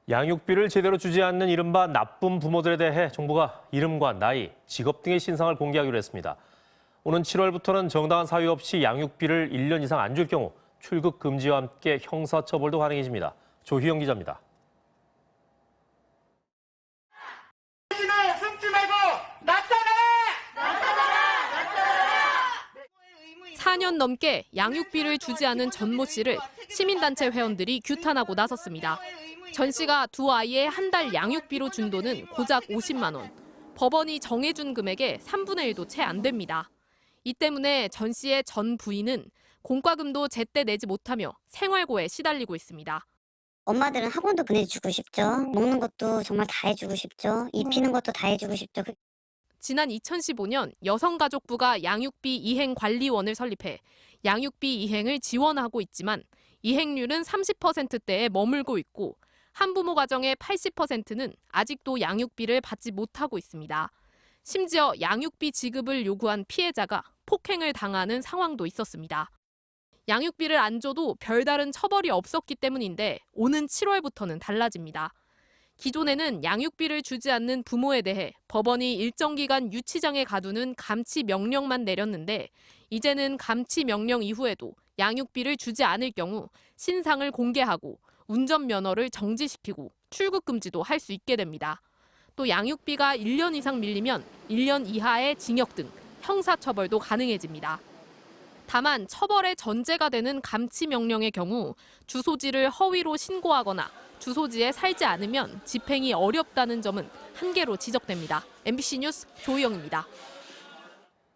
양육비를 제대로 주지 않는 이른바 나쁜 부모들에 대해 정부가 이름과 나이, 직업 등의 신상을 공개하기로 했습니다. 오는 7월부터는 정당한 사유 없이 양육비를 1년 이상 안 줄 경우 출국 금지와 함께 형사처벌도 가능해집니다. 조희영 기자입니다. 숨지 말고 나타나라! 4년 넘게 양육비를 주지 않은 전모 씨를 시민단체 회원들이 규탄하고 나섰습니다. 전 씨가 두 아이의 한 달 양육비로 준 돈은 고작 50만 원. 법원이 정해준 금액의 3분의 1도 채 안 됩니다. 이 때문에 전 씨의 전 부인은 공과금도 제때 내지 못하며 생활고에 시달리고 있습니다. 엄마들은 학원도 보내주고 싶죠. 먹는 것도 정말 다 해주고 싶죠. 입히는 것도 다 해주고 싶죠. 지난 2015년 여성가족부가 양육비 이행관리원을 설립해 양육비 이행을 지원하고 있지만 이행률은 30%대에 머물고 있고 한부모 가정의 80%는 아직도 양육비를 받지 못하고 있습니다. 심지어 양육비 지급을 요구한 피해자가 폭행을 당하는 상황도 있었습니다. 양육비를 안 줘도 별다른 처벌이 없었기 때문인데 오는 7월부터는 달라집니다. 기존에는 양육비를 주지 않는 부모에 대해 법원이 일정 기간 유치장에 가두는 감치 명령만 내렸는데 이제는 감치 명령 이후에도 양육비를 주지 않을 경우 신상을 공개하고 운전면허를 정지시키고 출국 금지도 할 수 있게 됩니다. 또 양육비가 1년 이상 밀리면 1년 이하의 징역 등 형사처벌도 가능해집니다. 다만 처벌의 전제가 되는 감치 명령의 경우 주소지를 허위로 신고하거나 주소지에 살지 않으면 집행이 어렵다는 점은 한계로 지적됩니다. MBC 뉴스 조희영입니다.